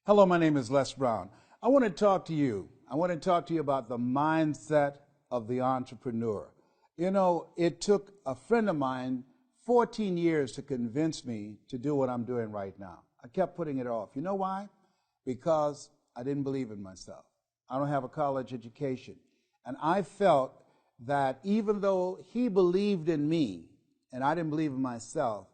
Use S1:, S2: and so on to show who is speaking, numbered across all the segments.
S1: Hello, my name is Les Brown. I want to talk to you. I want to talk to you about the mindset of the entrepreneur. You know, it took a friend of mine 14 years to convince me to do what I'm doing right now. I kept putting it off. You know why? Because I didn't believe in myself. I don't have a college education. And I felt that even though he believed in me and I didn't believe in myself,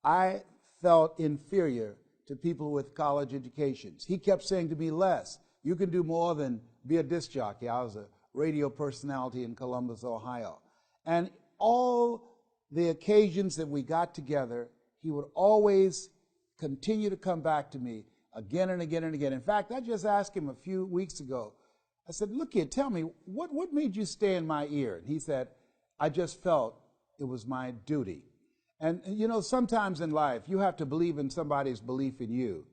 S1: I felt inferior to people with college educations. He kept saying to me, Les, you can do more than be a disc jockey. I was a radio personality in Columbus, Ohio. And all the occasions that we got together, he would always continue to come back to me again and again and again. In fact, I just asked him a few weeks ago, I said, look here, tell me, what made you stay in my ear? And he said, I just felt it was my duty. And you know, sometimes in life, you have to believe in somebody's belief in you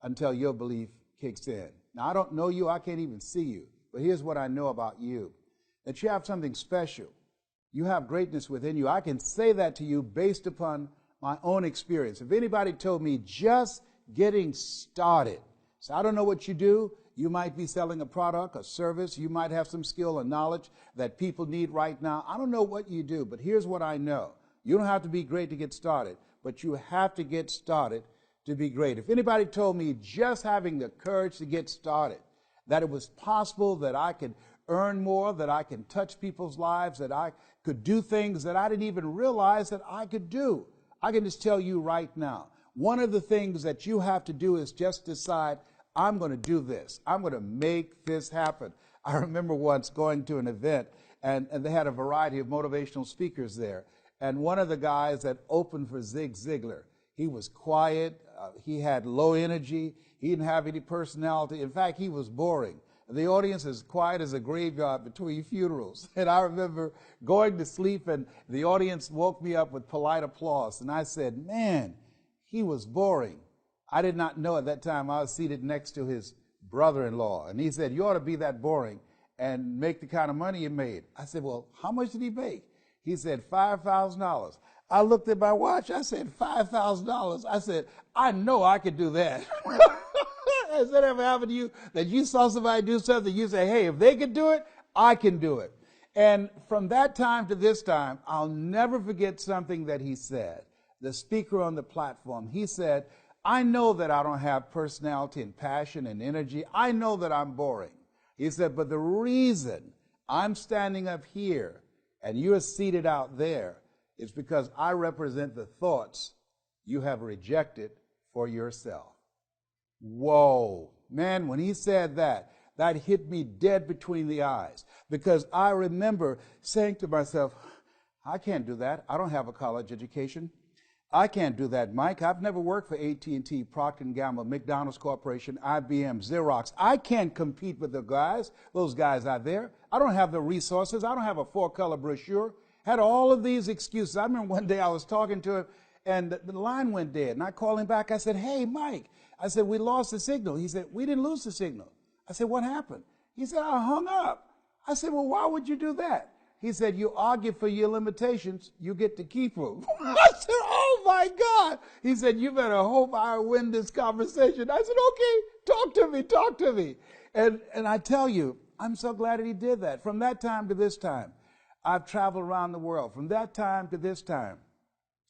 S1: until your belief kicks in. Now, I don't know you, I can't even see you, but here's what I know about you, that you have something special. You have greatness within you. I can say that to you based upon my own experience. If anybody told me just getting started, so I don't know what you do, you might be selling a product, a service, you might have some skill or knowledge that people need right now. I don't know what you do, but here's what I know. You don't have to be great to get started, but you have to get started to be great. If anybody told me just having the courage to get started, that it was possible that I could earn more, that I can touch people's lives, that I could do things that I didn't even realize that I could do, I can just tell you right now, one of the things that you have to do is just decide, I'm going to do this. I'm going to make this happen. I remember once going to an event, and they had a variety of motivational speakers there. And one of the guys that opened for Zig Ziglar, he was quiet, he had low energy, he didn't have any personality. In fact, he was boring. The audience is quiet as a graveyard between funerals. And I remember going to sleep, and the audience woke me up with polite applause. And I said, man, he was boring. I did not know at that time I was seated next to his brother-in-law. And he said, you ought to be that boring and make the kind of money you made. I said, well, how much did he make? He said, $5,000. I looked at my watch. I said, $5,000. I said, I know I could do that. Has that ever happened to you? That you saw somebody do something, you say, hey, if they could do it, I can do it. And from that time to this time, I'll never forget something that he said. The speaker on the platform, he said, I know that I don't have personality and passion and energy. I know that I'm boring. He said, but the reason I'm standing up here and you're seated out there, it's because I represent the thoughts you have rejected for yourself. Whoa. Man, when he said that, that hit me dead between the eyes, because I remember saying to myself, I can't do that. I don't have a college education. I can't do that, Mike. I've never worked for AT&T, Procter & Gamble, McDonald's Corporation, IBM, Xerox. I can't compete with those guys out there. I don't have the resources. I don't have a four-color brochure. Had all of these excuses. I remember one day I was talking to him, and the line went dead. And I called him back. I said, hey, Mike. I said, we lost the signal. He said, we didn't lose the signal. I said, what happened? He said, I hung up. I said, well, why would you do that? He said, you argue for your limitations, you get to keep them. I said, oh, my God. He said, you better hope I win this conversation. I said, okay, talk to me. And I tell you, I'm so glad that he did that. From that time to this time, I've traveled around the world. From that time to this time,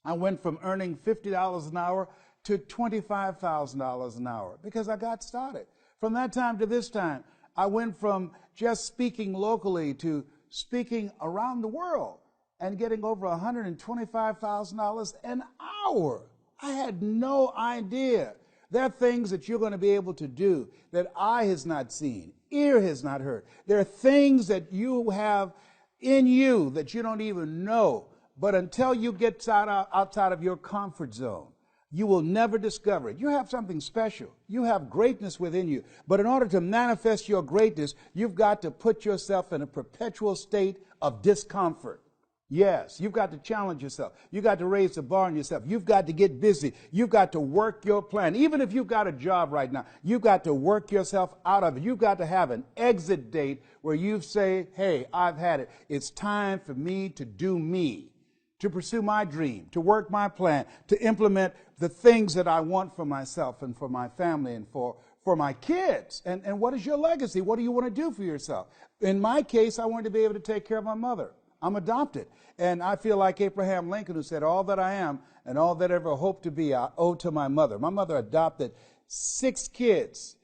S1: I went from earning $50 an hour to $25,000 an hour because I got started. From that time to this time, I went from just speaking locally to speaking around the world and getting over $125,000 an hour. I had no idea. There are things that you're going to be able to do that eye has not seen, ear has not heard. There are things that you have in you that you don't even know. But until you get outside of your comfort zone, you will never discover it. You have something special. You have greatness within you. But in order to manifest your greatness, you've got to put yourself in a perpetual state of discomfort. Yes, you've got to challenge yourself. You've got to raise the bar on yourself. You've got to get busy. You've got to work your plan. Even if you've got a job right now, you've got to work yourself out of it. You've got to have an exit date where you say, hey, I've had it. It's time for me to do me, to pursue my dream, to work my plan, to implement the things that I want for myself and for my family and for for my kids. And what is your legacy? What do you want to do for yourself? In my case, I wanted to be able to take care of my mother. I'm adopted. And I feel like Abraham Lincoln, who said, all that I am and all that I ever hope to be, I owe to my mother. My mother adopted 6 kids.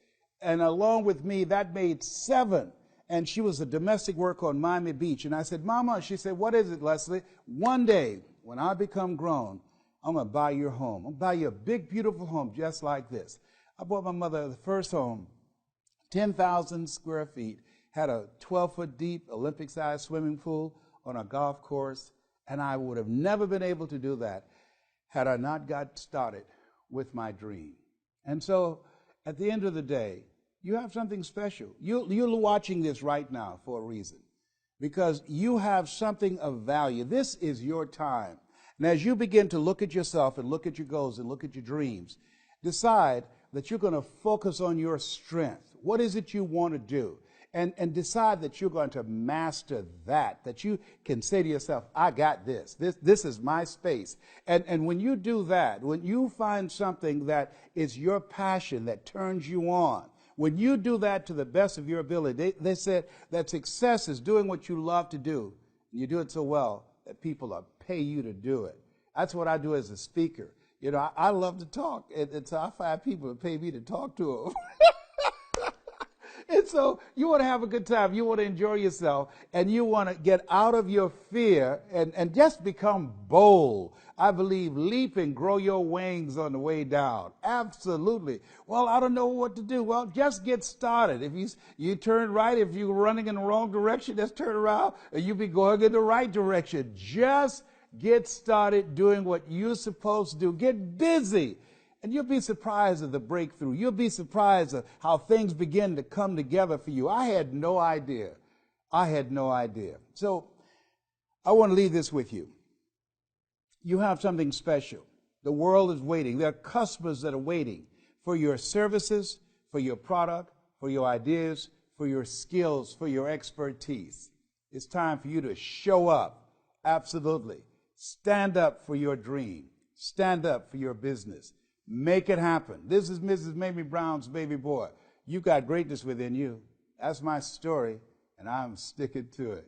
S1: And along with me, that made 7. And she was a domestic worker on Miami Beach. And I said, Mama, she said, what is it, Leslie? One day, when I become grown, I'm going to buy your home. I'm going to buy you a big, beautiful home just like this. I bought my mother the first home, 10,000 square feet, had a 12-foot deep Olympic-sized swimming pool on a golf course, and I would have never been able to do that had I not got started with my dream. And so at the end of the day, you have something special. You're watching this right now for a reason, because you have something of value. This is your time. And as you begin to look at yourself and look at your goals and look at your dreams, decide that you're going to focus on your strength. What is it you want to do? And decide that you're going to master that you can say to yourself, I got this. This is my space. And when you do that, when you find something that is your passion, that turns you on, when you do that to the best of your ability, they said that success is doing what you love to do. And you do it so well that people will pay you to do it. That's what I do as a speaker. You know, I love to talk, and so I find people to pay me to talk to them. And so you want to have a good time, you want to enjoy yourself, and you want to get out of your fear and just become bold. I believe leap and grow your wings on the way down. Absolutely. Well, I don't know what to do. Well, just get started. If you turn right, if you're running in the wrong direction, just turn around and you'll be going in the right direction. Just get started doing what you're supposed to do. Get busy. And you'll be surprised at the breakthrough. You'll be surprised at how things begin to come together for you. I had no idea. So I want to leave this with you. You have something special. The world is waiting. There are customers that are waiting for your services, for your product, for your ideas, for your skills, for your expertise. It's time for you to show up. Absolutely. Stand up for your dream. Stand up for your business. Make it happen. This is Mrs. Mamie Brown's baby boy. You got greatness within you. That's my story, and I'm sticking to it.